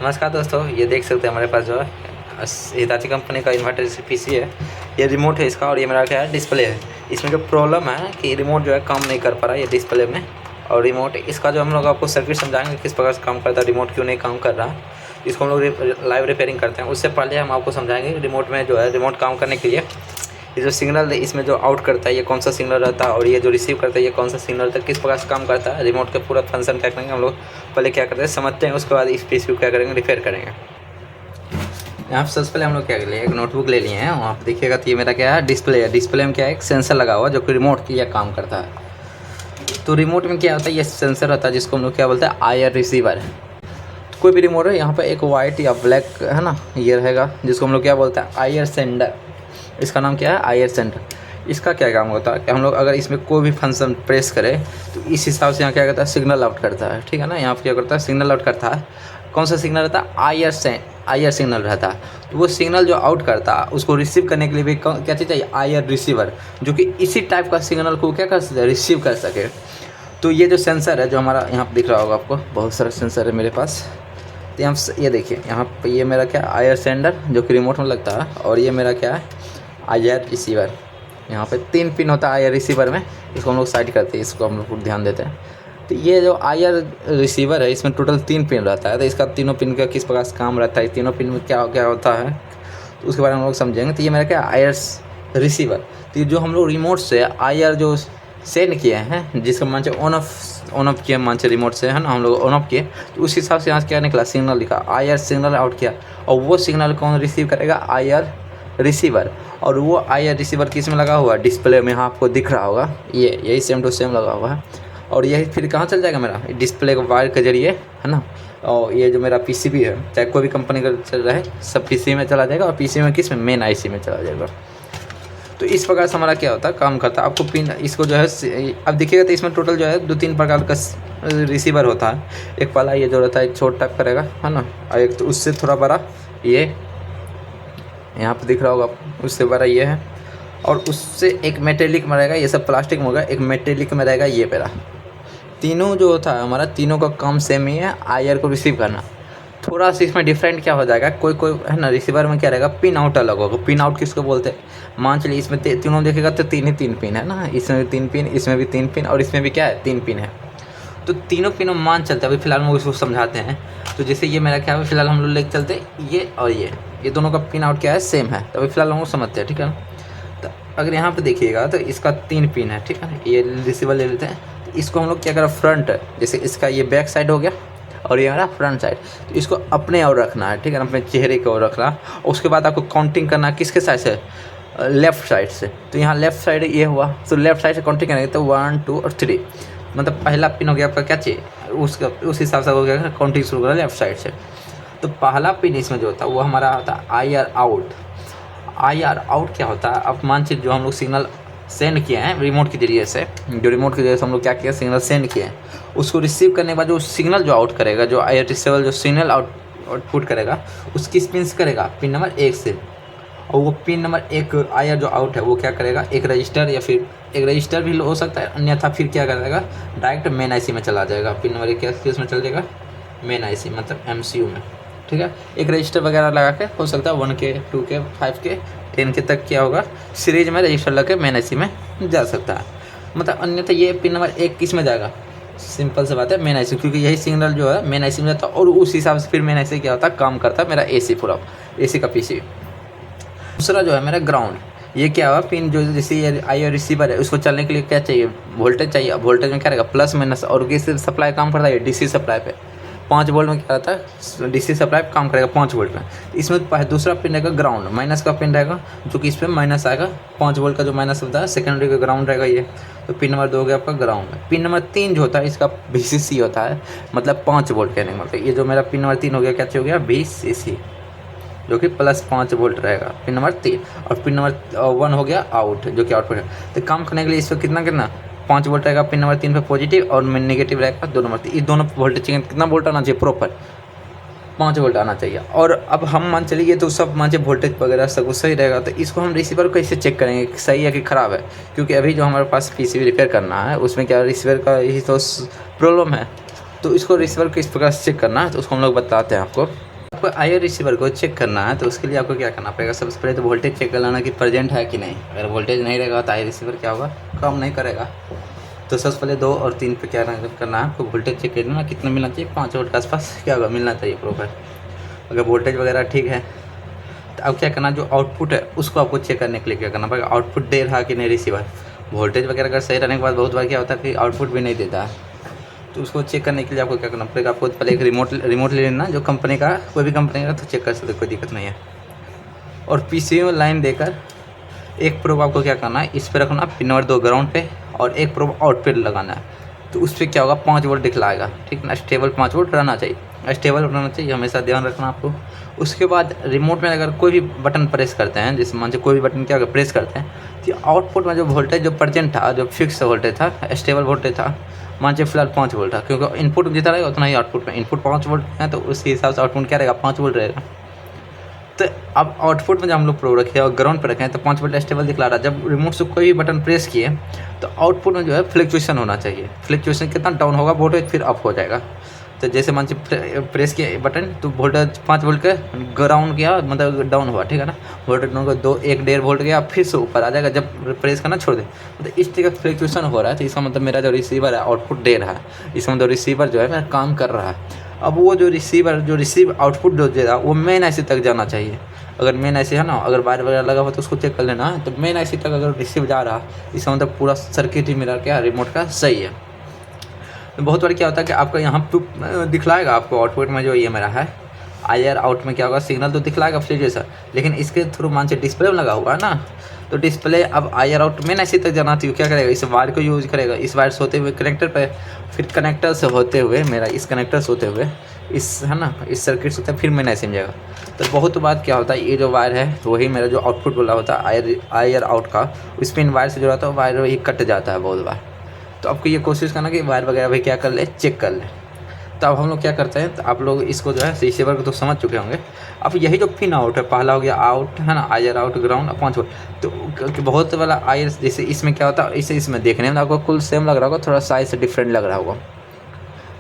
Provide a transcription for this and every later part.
नमस्कार दोस्तों, ये देख सकते हैं हमारे पास जो है हिताची कंपनी का इन्वर्टर पीसी है। ये रिमोट है इसका और ये मेरा क्या है डिस्प्ले है। इसमें जो प्रॉब्लम है कि रिमोट जो है काम नहीं कर पा रहा है ये डिस्प्ले में। और रिमोट इसका जो हम लोग आपको सर्किट समझाएंगे किस प्रकार से काम करता है, रिमोट क्यों नहीं काम कर रहा है, इसको हम लोग लाइव रिपेयरिंग करते हैं। उससे पहले हम आपको समझाएंगे रिमोट में जो है रिमोट काम करने के लिए ये जो सिग्नल इसमें जो आउट करता है ये कौन सा सिग्नल रहता है और ये जो रिसीव करता है ये कौन सा सिग्नल रहता है, किस प्रकार से काम करता है। रिमोट का पूरा फंक्शन क्या करेंगे हम लोग पहले क्या करते हैं समझते हैं, उसके बाद इस पीस को क्या करेंगे रिपेयर करेंगे। यहाँ पर सबसे पहले हम लोग क्या कर लिए, एक नोटबुक ले लिए हैं। वहाँ पर देखिएगा तो ये मेरा क्या है डिस्प्ले है। डिस्प्ले में क्या है एक सेंसर लगा हुआ जो कि रिमोट की यह काम करता है। तो रिमोट में क्या होता है ये सेंसर रहता है जिसको हम लोग क्या बोलते हैं आईआर रिसीवर। कोई भी रिमोट है यहाँ पर एक वाइट या ब्लैक है ना ये रहेगा जिसको हम लोग क्या बोलते हैं आईआर सेंडर। इसका नाम क्या है आईआर सेंटर। इसका क्या काम होता है कि हम लोग अगर इसमें कोई भी फंक्शन प्रेस करें तो इस हिसाब से यहाँ क्या करता है सिग्नल आउट करता है। ठीक है ना, यहाँ पर क्या करता है सिग्नल आउट करता है। कौन सा सिग्नल रहता है आईआर सिग्नल रहता है। तो वो सिग्नल जो आउट करता है उसको रिसीव करने के लिए भी क्या चीज़ चाहिए आईआर रिसीवर, जो कि इसी टाइप का सिग्नल को क्या कर सकते रिसीव कर सके। तो ये जो सेंसर है जो हमारा यहाँ पर दिख रहा होगा आपको, बहुत सारा सेंसर है मेरे पास। तो यहाँ ये देखिए यहाँ पर ये मेरा क्या आईआर सेंडर जो कि रिमोट में लगता है और ये मेरा क्या है आईआर रिसीवर। यहाँ पे 3 पिन होता है आईआर रिसीवर में, इसको हम लोग साइड करते हैं, इसको हम लोग ध्यान देते हैं। तो ये जो आईआर रिसीवर है इसमें टोटल 3 पिन रहता है। तो इसका तीनों पिन का किस प्रकार से काम रहता है, तीनों पिन में क्या क्या होता है तो उसके बारे में हम लोग समझेंगे। तो ये मेरा क्या आईआर रिसीवर। तो ये जो हम लोग रिमोट से आईआर जो सेंड किए हैं जिसका मान ऑन ऑफ किया मान रिमोट से है ना हम लोग ऑन ऑफ किए, तो उस हिसाब से यहाँ क्या निकला सिग्नल लिखा आईआर सिग्नल आउट किया। और वो सिग्नल कौन रिसीव करेगा आईआर रिसीवर। और वो आईआर रिसीवर किस में लगा हुआ है डिस्प्ले में, यहाँ आपको दिख रहा होगा ये यही सेम टू सेम लगा हुआ है। और यही फिर कहाँ चल जाएगा मेरा डिस्प्ले के वायर के जरिए है ना। और ये जो मेरा पीसीबी है चाहे कोई भी कंपनी का चल रहा है सब पीसी में चला जाएगा और पीसी में किस में मेन आईसी में चला जाएगा। तो इस प्रकार से हमारा क्या होता है काम करता है। आपको पिन इसको जो है अब देखिएगा तो इसमें टोटल जो है 2-3 प्रकार का रिसीवर होता है। एक पहला ये जो रहता है छोटा टाइप का रहेगा है ना, और एक तो उससे थोड़ा बड़ा ये यहाँ पे दिख रहा होगा आपको, उससे बड़ा ये है। और उससे एक मेटेलिक में रहेगा, ये सब प्लास्टिक में होगा, एक मेटेलिक में रहेगा ये मेरा। तीनों जो होता है हमारा तीनों का काम सेम ही है आईआर को रिसीव करना। थोड़ा सा इसमें डिफरेंट क्या हो जाएगा, कोई है ना रिसीवर में क्या रहेगा पिन आउट अलग होगा। पिन आउट किसको बोलते हैं मान चलिए इसमें तीनों देखेगा तो 3 पिन है ना, इसमें भी 3 पिन, इसमें भी 3 पिन और इसमें भी क्या है 3 पिन है। तो तीनों पिनों मान चलते हैं। अभी फिलहाल हम उसको समझाते हैं। तो जैसे ये मेरा क्या है फिलहाल हम लोग लेके चलते हैं ये और ये दोनों का पिन आउट क्या है सेम है। तो अभी फिलहाल हम लोग समझते हैं ठीक है ना। तो अगर यहाँ पे देखिएगा तो इसका 3 पिन है ठीक है ना, ये रिसीवर ले लेते हैं। तो इसको हम लोग क्या करें फ्रंट, जैसे इसका ये बैक साइड हो गया और ये मेरा फ्रंट साइड, तो इसको अपने और रखना है ठीक है ना, अपने चेहरे की ओर रखना। उसके बाद आपको काउंटिंग करना है किसके साइड से लेफ़्ट साइड से। तो यहाँ लेफ़्ट साइड ये हुआ तो लेफ़्ट साइड से काउंटिंग करेंगे तो 1 2 और 3, मतलब पहला पिन हो गया आपका क्या चाहिए उसका उस हिसाब से हो गया काउंटिंग शुरू करा लेफ्ट साइड से। तो पहला पिन इसमें जो होता है वो हमारा होता है आईआर आउट। आईआर आउट क्या होता है, अब मान चलिए जो हम लोग सिग्नल सेंड किए हैं रिमोट के जरिए से, जो रिमोट के जरिए से हम लोग क्या किया सिग्नल सेंड किए हैं, उसको रिसीव करने के बाद जो सिग्नल जो आउट करेगा जो आईआर रिसीवर जो सिग्नल आउटपुट करेगा उसकी पिन करेगा पिन नंबर 1 से। और वो पिन नंबर 1 आईआर जो आउट है वो क्या करेगा एक रजिस्टर या फिर एक रजिस्टर भी हो सकता है, अन्यथा फिर क्या करेगा डायरेक्ट मेन आईसी में चला जाएगा। पिन नंबर 1 किस में चल जाएगा मेन आईसी मतलब एमसीयू में ठीक है। एक रजिस्टर वगैरह लगा के हो सकता है 1K 2K 5K 10K तक क्या होगा सीरीज में रजिस्टर लगा के मेन आईसी में जा सकता है। मतलब अन्यथा ये पिन नंबर 1 किस में जाएगा, सिंपल सी बात है मेन आईसी, क्योंकि यही सिग्नल जो है मेन आईसी में जाता है और उस हिसाब से फिर मेन आईसी क्या होता है काम करता है मेरा एसी पूरा एसी का पीसी। दूसरा जो है मेरा ग्राउंड, ये क्या हुआ पिन जो जैसे ये आईआर रिसीवर है उसको चलने के लिए क्या चाहिए वोल्टेज चाहिए। वोल्टेज में क्या रहेगा प्लस माइनस, और किस सप्लाई काम करता है डीसी सप्लाई पे 5 वोल्ट में क्या रहता है डीसी सप्लाई काम करेगा 5 वोल्ट में। इसमें दूसरा पिन रहेगा ग्राउंड, माइनस का पिन रहेगा जो कि इस पर माइनस आएगा 5 वोल्ट का जो माइनस होता है सेकेंडरी का ग्राउंड रहेगा ये। तो पिन नंबर 2 हो गया आपका ग्राउंड। पिन नंबर 3 जो होता है इसका VCC होता है, मतलब 5 वोल्ट कहने का मतलब। ये जो मेरा पिन नंबर 3 हो गया क्या हो गया VCC जो कि प्लस 5 वोल्ट रहेगा पिन नंबर 3। और पिन नंबर 1 हो गया आउट जो कि आउटपुट है। तो काम करने के लिए इस पर कितना 5 वोल्ट रहेगा पिन नंबर 3 पे पॉजिटिव और नेगेटिव रहेगा 2 नंबर 3। ये दोनों वोल्टेज चाहिए कितना वोल्ट आना चाहिए प्रॉपर 5 वोल्ट आना चाहिए। और अब हम मान चलिए ये तो सब मान चाहिए वोल्टेज वगैरह सब कुछ सही रहेगा। तो इसको हम रिसीवर को कैसे चेक करेंगे कि सही है कि ख़राब है, क्योंकि अभी जो हमारे पास पीसीबी रिपेयर करना है उसमें क्या रिसीवर का यही तो प्रॉब्लम है। तो इसको रिसीवर को इस प्रकार से चेक करना है, तो उसको हम लोग बताते हैं आपको। आपको आईआर रिसीवर को चेक करना है तो उसके लिए आपको क्या करना पड़ेगा, सबसे पहले तो वोल्टेज चेक कर लेना कि प्रेजेंट है कि नहीं। अगर वोल्टेज नहीं रहेगा तो आईआर रिसीवर क्या होगा, काम नहीं करेगा। तो सबसे पहले 2 और 3 पे क्या करना है आपको, वोल्टेज चेक कर लेना कितना मिलना चाहिए, 5 वोल्ट के आसपास क्या होगा, मिलना चाहिए प्रॉपर। अगर वोल्टेज वगैरह ठीक है तो अब क्या करना, जो आउटपुट है उसको आपको चेक करने के लिए क्या करना पड़ेगा, आउटपुट दे रहा कि नहीं रिसीवर। वोल्टेज वगैरह अगर सही रहने के बाद बहुत बार क्या होता है कि आउटपुट भी नहीं देता है, तो उसको चेक करने के लिए आपको क्या करना पड़ेगा, आपको पहले एक रिमोट ले लेना जो कंपनी का, कोई भी कंपनी का, तो चेक कर सकते, कोई दिक्कत नहीं है। और पीसीबी में लाइन देकर एक प्रोब आपको क्या करना है, इस पर रखना पिन नंबर 2 ग्राउंड पे, और एक प्रोब आउट पे लगाना है। तो उस पर क्या होगा, 5 वोल्ट दिखलाएगा, ठीक ना। स्टेबल 5 वोल्ट रहना चाहिए, स्टेबल रहना चाहिए, हमेशा ध्यान रखना आपको। उसके बाद रिमोट में अगर कोई भी बटन प्रेस करते हैं, जैसे मान लीजिए कोई भी बटन क्या प्रेस करते हैं, तो आउटपुट में जो वोल्टेज जो प्रेजेंट था, जो फिक्स वोल्टेज था, स्टेबल वोल्टेज था, मान लीजिए फिलहाल 5 वोल्ट था, क्योंकि इनपुट जितना रहेगा उतना ही आउटपुट में, इनपुट 5 वोल्ट है तो उसके हिसाब से आउटपुट क्या रहेगा, 5 वोल्ट रहेगा। तो अब आउटपुट में जब हम लोग प्रो रखे और ग्राउंड पर रखे हैं तो 5 वोल्ट स्टेबल दिखला रहा है। जब रिमोट से कोई भी बटन प्रेस किए तो आउटपुट में जो है फ्लक्चुएशन होना चाहिए। फ्लक्चुएशन कितना डाउन होगा, वोल्टेज फिर अप हो जाएगा। तो जैसे मान लीजिए प्रेस किया बटन तो वोल्टेज 5 वोल्ट का ग्राउंड किया, मतलब डाउन हुआ, ठीक है ना। वोल्टेज डाउन को 1.5 वोल्ट गया, फिर से ऊपर आ जाएगा जब प्रेस करना छोड़ दे। मतलब इस तरह का फ्लक्चुएशन हो रहा है, तो इसका मतलब मेरा जो रिसीवर है आउटपुट दे रहा है, इसका मतलब रिसीवर जो है मेरा काम कर रहा है। अब वो जो रिसीव आउटपुट जो दे रहा है वो मेन आईसी तक जाना चाहिए। अगर मेन आईसी है ना, अगर वायर वगैरह लगा हुआ तो उसको चेक कर लेना है। तो मेन आईसी तक अगर रिसीव जा रहा है, इसका मतलब पूरा सर्किट ही मेरा क्या रिमोट का सही है। तो बहुत बार क्या होता है कि आपका यहाँ पे दिखलाएगा आपको आउटपुट में जो ये मेरा है आईआर आउट में क्या होगा, सिग्नल तो दिखलाएगा फ्लक्चुएशन, लेकिन इसके थ्रू मान से डिस्प्ले में लगा हुआ है ना, तो डिस्प्ले अब आईआर आउट मेन आईसी तक जाना चाहिए। क्या करेगा, इस वायर को यूज करेगा, इस वायर से होते हुए कनेक्टर पे, फिर कनेक्टर से होते हुए मेरा इस कनेक्टर से होते हुए इस है ना, इस सर्किट से होता है, फिर मेन आईसी में जाएगा। तो बहुत बात क्या होता है, ये जो वायर है वही मेरा जो आउटपुट वाला होता है आईआर आउट का, इस पिन वायर से जुड़ा होता है, वायर वही कट जाता है बहुत बार। तो आपको ये कोशिश करना कि वायर वगैरह भी क्या कर ले, चेक कर ले। तो अब हम लोग क्या करते हैं, तो आप लोग इसको जो है रिसीवर को तो समझ चुके होंगे। अब यही जो पिन आउट है, पहला हो गया आउट है ना, आईआर आउट ग्राउंड 5 वोल्ट। तो बहुत वाला आईआर जैसे इसमें क्या होता है, इसे इसमें देखने में आपको कुल सेम लग रहा होगा, थोड़ा साइज से डिफरेंट लग रहा होगा,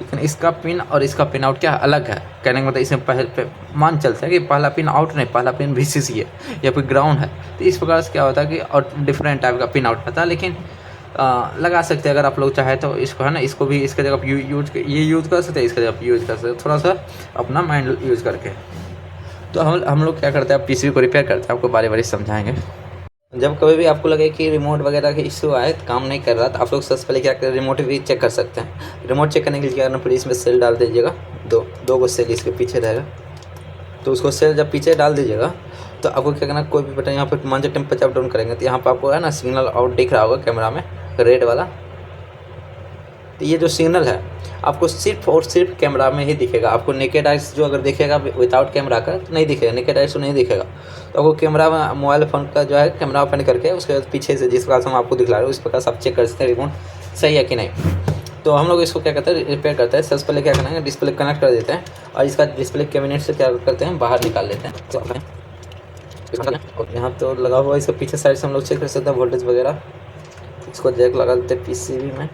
लेकिन इसका पिन और इसका पिन आउट क्या अलग है। कहने का मतलब इसमें पहले मान चलता है कि पहला पिन आउट नहीं, पहला पिन VCC है या फिर ग्राउंड है। तो इस प्रकार से क्या होता है कि और डिफरेंट टाइप का पिन आउट आता है, लेकिन लगा सकते हैं अगर आप लोग चाहे तो इसको है ना, इसको भी इसके जगह ये यूज़ कर सकते हैं, इसके जगह यूज़ कर सकते हैं, थोड़ा सा अपना माइंड यूज़ करके। तो हम लोग क्या करते हैं, पीसीबी को रिपेयर करते हैं, आपको बारी बारी समझाएंगे। जब कभी भी आपको लगे कि रिमोट वगैरह का इशू आए, काम नहीं कर रहा, तो आप लोग सबसे पहले क्या करें, रिमोट भी चेक कर सकते हैं। रिमोट चेक करने के लिए क्या करना पड़ेगा, इसमें सेल डाल दीजिएगा, दो गो सेल इसके पीछे रहेगा। तो उसको सेल जब पीछे डाल दीजिएगा तो आपको क्या करना, कोई भी बटन यहाँ पर मान लीजिए टेम्परेचर अप डाउन करेंगे तो यहाँ पर आपको है ना सिग्नल आउट दिख रहा होगा कैमरा में, रेड वाला। तो ये जो सिग्नल है आपको सिर्फ और सिर्फ कैमरा में ही दिखेगा। आपको नेकेड आइस जो अगर दिखेगा विदाउट कैमरा का तो नहीं दिखेगा, नेकेड आइस तो नहीं दिखेगा। तो आपको कैमरा में मोबाइल फ़ोन का जो है कैमरा ओपन करके उसके बाद पीछे से जिस प्रकार से हम आपको दिखला रहे हैं उस प्रकार से आप चेक कर सकते हैं रिमोट सही है कि नहीं। तो हम लोग इसको क्या करते हैं, रिपेयर करते हैं। सबसे पहले क्या करना है, डिस्प्ले कनेक्ट कर देते हैं और इसका डिस्प्ले कैबिनेट से क्या करते हैं, बाहर निकाल लेते हैं। यहाँ तो लगा हुआ है, इसके पीछे साइड से हम लोग चेक कर सकते हैं वोल्टेज वगैरह। इसको जैक लगा देते हैं पीसीबी में।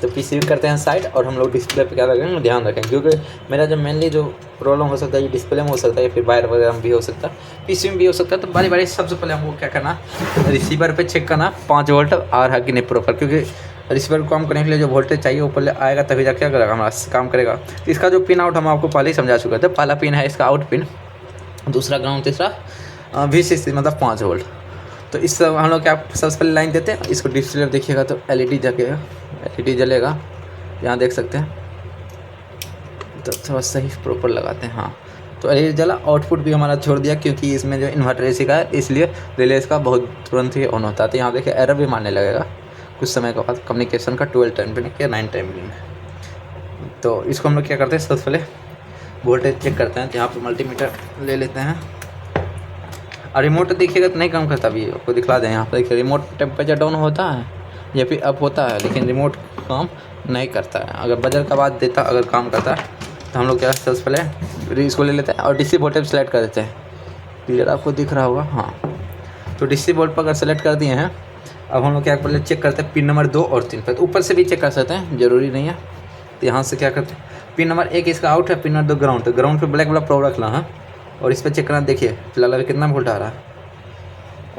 तो पीसीबी करते हैं साइड और हम लोग डिस्प्ले पे क्या रखेंगे, ध्यान रखें, क्योंकि मेरा जो मेनली जो प्रॉब्लम हो सकता है ये डिस्प्ले में हो सकता है या फिर वायर वगैरह में भी हो सकता है, पीसीबी में भी हो सकता है। तो बारी बारी सबसे पहले हमको क्या करना, रिसीवर पे चेक करना 5 वोल्ट आ रहा कि नहीं प्रॉपर, क्योंकि रिसीवर को काम करने के लिए जो वोल्टेज चाहिए वो पहले आएगा तभी जाकर क्या करेगा, हमारा काम करेगा। तो इसका जो पिन आउट हम आपको पहले ही समझा चुके थे, पहला पिन है इसका आउट पिन, दूसरा ग्राउंड, तीसरा VCC मतलब 5 वोल्ट। तो इस हम लोग क्या सबसे पहले लाइन देते हैं, इसको डिस्प्ले देखिएगा तो LED जगेगा, LED जलेगा, यहाँ देख सकते हैं। तो थोड़ा सही प्रॉपर लगाते हैं, हाँ। तो LED जला, आउटपुट भी हमारा छोड़ दिया क्योंकि इसमें जो इन्वर्टर AC का है इसलिए रिले इसका बहुत तुरंत ही ऑन होता है। तो यहाँ देखिए एरर भी मारने लगेगा कुछ समय के बाद, कम्युनिकेशन का 12 टाइम पे या 9 टाइम पे। तो इसको हम लोग क्या करते हैं, सबसे पहले वोल्टेज चेक करते हैं। यहाँ पर मल्टीमीटर ले लेते हैं और रिमोट देखिएगा तो नहीं काम करता। अभी आपको दिखला दें, यहाँ पर देखिए रिमोट टेम्परेचर डाउन होता है या फिर अप होता है, लेकिन रिमोट काम नहीं करता है। अगर बजर का बाद देता, अगर काम करता है तो हम लोग क्या सबसे पहले इसको ले लेते हैं और DC वोल्टेज सेलेक्ट कर देते हैं। क्लियर आपको दिख रहा होगा, हाँ। तो DC वोल्ट पर अगर सेलेक्ट कर दिए हैं, अब हम लोग क्या पहले चेक करते हैं पिन नंबर 2 और 3 पर। तो ऊपर से भी चेक कर सकते हैं, ज़रूरी नहीं है, तो यहाँ से क्या करते हैं, पिन नंबर 1 इसका आउट है, पिन नंबर 2 ग्राउंड, तो ग्राउंड पे ब्लैक वाला प्रोब रखना है और इस पर चेक करना। देखिए फिलहाल अभी कितना वोल्ट आ रहा है,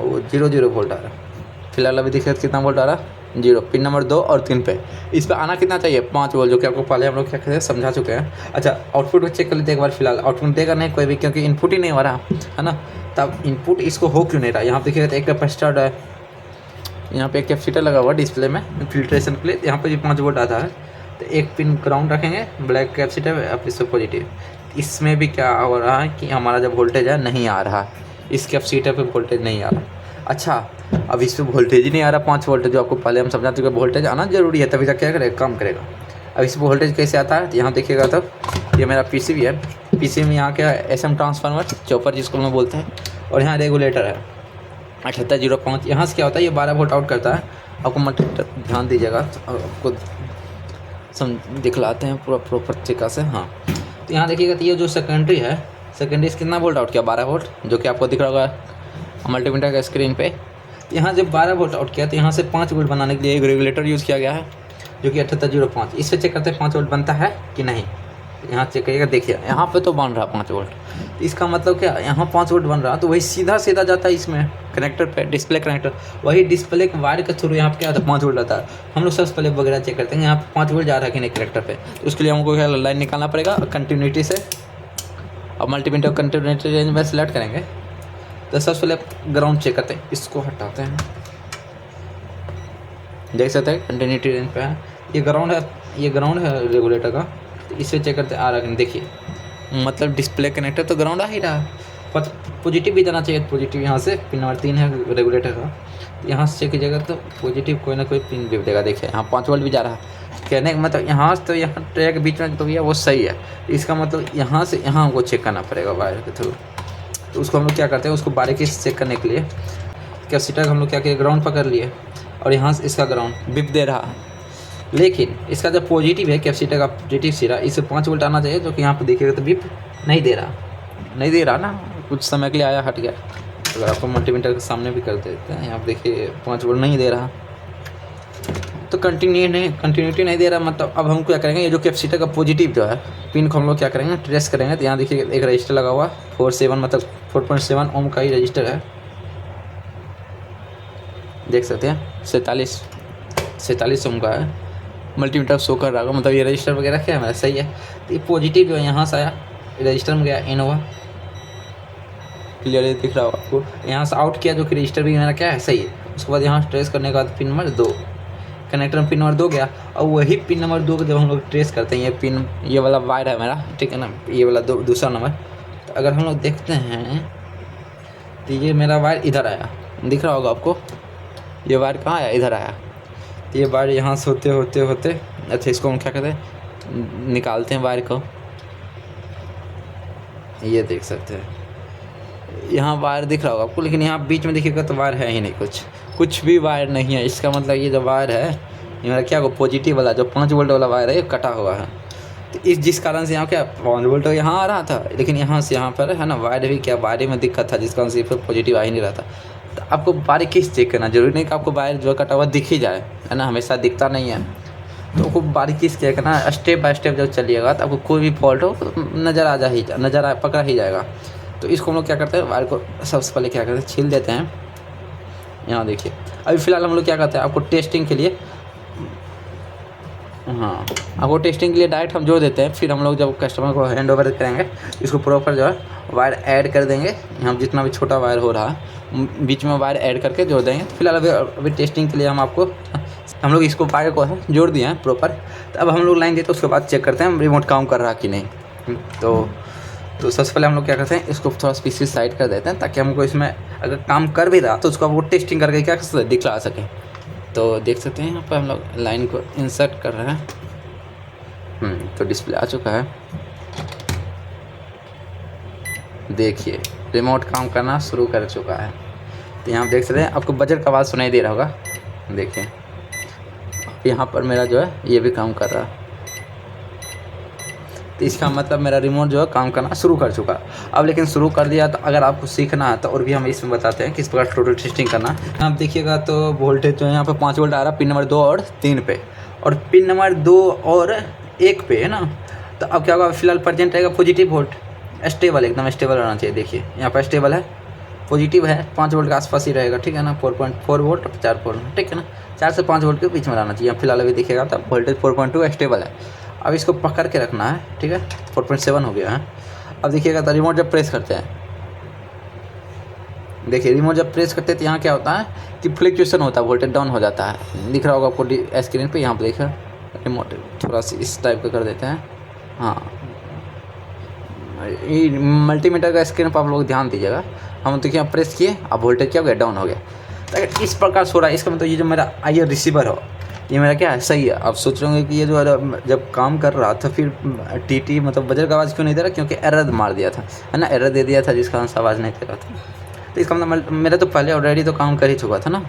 वो 0 वोल्ट आ रहा है। फिलहाल अभी देखिए कितना वोल्ट आ रहा है, 0। पिन नंबर 2 और 3 पे इस पर आना कितना चाहिए, 5 वोल्ट, जो कि आपको पहले हम लोग क्या कहते हैं समझा चुके हैं। अच्छा आउटपुट को चेक कर लेते हैं एक बार। फिलहाल आउटपुट देगा नहीं कोई भी, क्योंकि इनपुट ही नहीं हो रहा है ना। तब इनपुट इसको हो क्यों नहीं रहा, यहाँ देखिएगा तो एक कैपेसिटर है, यहाँ पे एक कैपेसिटर लगा हुआ डिस्प्ले में फिल्ट्रेशन के लिए, यहाँ पे 5 वोल्ट आता है। तो एक पिन ग्राउंड रखेंगे, ब्लैक कैपेसिटर अब इससे पॉजिटिव। इसमें भी क्या हो रहा है कि हमारा जब वोल्टेज है नहीं आ रहा, इस कैपेसिटर पे वोल्टेज नहीं आ रहा। अच्छा अब इस पर वोल्टेज ही नहीं आ रहा 5 वोल्ट, जो आपको पहले हम समझा चुके वोल्टेज आना जरूरी है तभी तक क्या करेगा, काम करेगा। अब इस पर वोल्टेज कैसे आता है, तो यहाँ देखिएगा तब ये मेरा पीसीबी है, पीसीबी में यहाँ क्या है एसएम ट्रांसफार्मर, चॉपर जिसको हम लोग बोलते हैं, और यहाँ रेगुलेटर है 7805। यहाँ से क्या होता है, ये 12 वोल्ट आउट करता है। आपको मत ध्यान दीजिएगा, तो आपको दिखलाते हैं पूरा प्रॉपर तरीका से। हाँ तो यहाँ देखिएगा तो ये जो सेकेंडरी है, सेकेंडरी से कितना वोल्ट आउट किया, 12 वोल्ट, जो कि आपको दिख रहा होगा मल्टीमीटर का स्क्रीन पे। यहाँ जब 12 वोल्ट आउट किया तो यहाँ से 5 वोल्ट बनाने के लिए एक रेगुलेटर यूज़ किया गया है, जो कि 7805। इससे चेक करते हैं 5 वोल्ट बनता है कि नहीं। यहाँ चेक करिएगा, देखिए यहाँ पे तो बन रहा 5 वोल्ट। इसका मतलब क्या, यहाँ 5 वोल्ट बन रहा तो वही सीधा सीधा जाता है इसमें कनेक्टर पे, डिस्प्ले कनेक्टर, वही डिस्प्ले के वायर के थ्रू यहाँ पे क्या आता है 5 वोल्ट आता है। हम लोग सबसे पहले वगैरह चेक करते हैं यहाँ पे 5 वोल्ट जा रहा है कि नहीं कनेक्टर पे, तो उसके लिए हमको क्या लाइन निकालना पड़ेगा कंटिन्यूटी से। अब मल्टीमीटर कंटिन्यूटी रेंज में सेलेक्ट करेंगे, तो सबसे पहले ग्राउंड चेक करते हैं, इसको हटाते हैं, देख सकते हैं कंटिन्यूटी रेंज पे है, ये ग्राउंड है, ये ग्राउंड है रेगुलेटर का। तो इसे चेक करते आ रहा है, देखिए मतलब डिस्प्ले कनेक्टर तो ग्राउंड आ ही रहा है, पॉजिटिव भी जाना चाहिए, पॉजिटिव यहाँ से पिन नंबर 3 है रेगुलेटर का, तो यहाँ से चेक कीजिएगा तो पॉजिटिव कोई ना कोई पिन भी देगा। देखिए यहाँ 5 वोल्ट भी जा रहा है, कहने का मतलब यहाँ तो यहाँ ट्रे के बीच में तो भैया वो सही है। इसका मतलब यहाँ से यहाँ हमको चेक करना पड़ेगा वायर के थ्रू। तो उसको हम लोग क्या करते हैं, उसको बारीकी से चेक करने के लिए कैपेसिटर हम लोग क्या किए, ग्राउंड पकड़ लिए और यहाँ से इसका ग्राउंड बिप दे रहा है, लेकिन इसका जो पॉजिटिव है कैपेसिटर का पॉजिटिव सिरा, इसे 5 वोल्ट आना चाहिए, जो कि यहाँ पे देखिएगा तो बिप नहीं दे रहा ना, कुछ समय के लिए आया हट गया। अगर आपको मल्टीमीटर के सामने भी कर देते हैं, यहाँ पे देखिए 5 वोल्ट नहीं दे रहा, तो कंटिन्यूटी नहीं दे रहा। मतलब अब हम क्या करेंगे, ये जो कैपेसिटर का पॉजिटिव जो है पिन को हम लोग क्या करेंगे, ट्रेस करेंगे। तो यहाँ देखिए एक रजिस्टर लगा हुआ 47 मतलब 4.7 ओम का ही रजिस्टर है, देख सकते हैं 47 ओम का है, मल्टीमीटर शो कर रहा होगा, मतलब ये रजिस्टर वगैरह क्या है मेरा सही है। तो ये पॉजिटिव जो है यहाँ से आया, रजिस्टर में गया इन हुआ, क्लियरली दिख रहा होगा आपको। यहाँ से आउट किया, जो कि रजिस्टर भी मेरा क्या है सही है। उसके बाद यहाँ ट्रेस करने के बाद पिन नंबर 2, कनेक्टर में पिन नंबर 2 गया, और वही पिन नंबर 2 को जब हम लोग ट्रेस करते हैं, ये पिन ये वाला वायर है मेरा, ठीक है ना, ये वाला दूसरा नंबर। तो अगर हम लोग देखते हैं तो ये मेरा वायर इधर आया, दिख रहा होगा आपको, ये वायर कहाँ आया, इधर आया। तो ये वायर यहाँ से होते अच्छा इसको हम क्या कहते हैं, निकालते हैं वायर को, ये देख सकते हैं यहाँ वायर दिख रहा होगा आपको, लेकिन यहाँ बीच में देखिएगा तो वायर है ही नहीं, कुछ भी वायर नहीं है। इसका मतलब ये जो वायर है ये मेरा क्या पॉजिटिव वाला जो 5 वोल्ट वाला वायर है ये कटा हुआ है। तो इस जिस कारण से यहाँ क्या 5 वोल्ट यहाँ आ रहा था, लेकिन यहाँ से यहाँ पर है ना वायर भी क्या वायर में दिक्कत था, जिस कारण से पॉजिटिव आ ही नहीं रहा था। तो आपको बारीकी से चेक करना जरूरी नहीं कि आपको वायर जो कटा हुआ दिख ही जाए, है ना, हमेशा दिखता नहीं है। तो आपको बारीकी से चेक करना, स्टेप बाय स्टेप जब चलिएगा तो आपको कोई भी फॉल्ट हो पकड़ा ही जाएगा। तो इसको हम लोग क्या करते हैं, वायर को सबसे पहले क्या करते हैं, छील देते हैं। यहाँ देखिए अभी फ़िलहाल हम लोग क्या करते हैं, आपको टेस्टिंग के लिए, हाँ आपको टेस्टिंग के लिए डायरेक्ट हम जोड़ देते हैं। फिर हम लोग जब कस्टमर को हैंड ओवर करेंगे, इसको प्रॉपर जो है वायर ऐड कर देंगे। हम जितना भी छोटा वायर हो रहा है बीच में वायर ऐड करके जोड़ देंगे। फिलहाल अभी टेस्टिंग के लिए हम लोग इसको वायर को जोड़ दिए हैं प्रॉपर। तो अब हम लोग लाइन देते हैं, उसके बाद चेक करते हैं रिमोट काम कर रहा कि नहीं। तो सबसे पहले हम लोग क्या करते हैं, इसको थोड़ा स्पीसी साइड कर देते हैं, ताकि हमको इसमें अगर काम कर भी रहा तो उसको वो टेस्टिंग करके क्या दिखला सके। तो देख सकते हैं यहाँ पर हम लोग लाइन को इंसर्ट कर रहे हैं। तो डिस्प्ले आ चुका है, देखिए रिमोट काम करना शुरू कर चुका है। तो यहाँ देख सकते हैं, आपको बजर का आवाज़ सुनाई दे रहा होगा, देखिए यहाँ पर मेरा जो है ये भी काम कर रहा है। तो इसका मतलब मेरा रिमोट जो है काम करना शुरू कर चुका है। अब लेकिन शुरू कर दिया, तो अगर आपको सीखना है तो और भी हम इसमें बताते हैं किस प्रकार टोटल टेस्टिंग करना। आप देखिएगा तो वोल्टेज जो है यहाँ पे 5 वोल्ट आ रहा है पिन नंबर 2 और 3 पे, और पिन नंबर 2 और 1 पे है ना, तो अब क्या होगा, फिलहाल प्रेजेंट रहेगा पॉजिटिव वोल्ट, स्टेबल, एकदम स्टेबल रहना चाहिए। देखिए यहाँ पर स्टेबल है, पॉजिटिव है, 5 वोल्ट के आसपास ही रहेगा, ठीक है ना, 4.4 वोल्ट 4 वोल्ट, ठीक है ना, 4 से 5 वोल्ट के बीच में रहना चाहिए। फिलहाल अभी देखिएगा तब वोल्टेज 4.2 स्टेबल है। अब इसको पकड़ के रखना है, ठीक है, 4.7 हो गया है। अब देखिएगा तो रिमोट जब प्रेस करते हैं, देखिए रिमोट जब प्रेस करते हैं तो यहाँ क्या होता है कि फ्लक्चुएशन होता है, वोल्टेज डाउन हो जाता है, दिख रहा होगा आपको स्क्रीन पे। यहाँ पर देखिए रिमोट थोड़ा सा इस टाइप का कर देते हैं, हाँ, ये मल्टीमीटर का स्क्रीन पर आप लोग ध्यान दीजिएगा। हम देखिए प्रेस किए, अब वोल्टेज क्या हो गया, डाउन हो गया। तो अगर इस प्रकार से हो रहा है, इसका मतलब ये जो मेरा आई रिसीवर हो, ये मेरा क्या है, सही है। आप सोच रहे होंगे कि ये जो जब काम कर रहा था फिर टीटी मतलब बजर का आवाज़ क्यों नहीं दे रहा, क्योंकि एरर मार दिया था, है ना, एरर दे दिया था जिस कारण से आवाज़ नहीं दे रहा था। तो इसका मतलब मेरा तो पहले ऑलरेडी तो काम कर ही चुका था ना।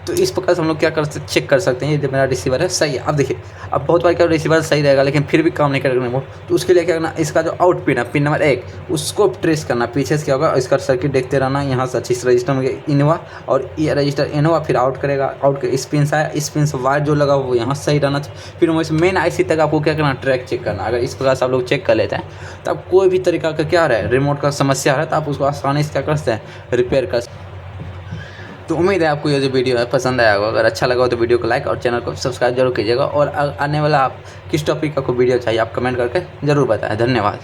तो इस प्रकार से हम लोग क्या कर सकते, चेक कर सकते हैं ये जो मेरा रिसीवर है सही है। अब देखिए, अब बहुत बार क्या रिसीवर सही रहेगा लेकिन फिर भी काम नहीं करेगा रिमोट, तो उसके लिए क्या करना, इसका जो आउट पिन है, पिन नंबर 1, उसको ट्रेस करना, पीछे से क्या होगा, इसका सर्किट देखते रहना। यहाँ से अच्छी रजिस्टर में इनवा, और ये रजिस्टर इनवा, फिर आउट करेगा, आउट के इस पिन से आया, इस पिन से वायर जो लगा वो यहाँ सही रहना चाहिए। फिर वैसे मेन IC तक आपको क्या करना, ट्रैक चेक करना। अगर इस प्रकार से आप लोग चेक कर लेते हैं तब कोई भी तरीका का क्या रहे, रिमोट का समस्या है तो आप उसको आसानी से क्या कर सकते हैं, रिपेयर कर। तो उम्मीद है आपको ये जो वीडियो है पसंद आया होगा। अगर अच्छा लगा हो तो वीडियो को लाइक और चैनल को सब्सक्राइब जरूर कीजिएगा। और आने वाला आप किस टॉपिक का कोई वीडियो चाहिए आप कमेंट करके ज़रूर बताएं। धन्यवाद।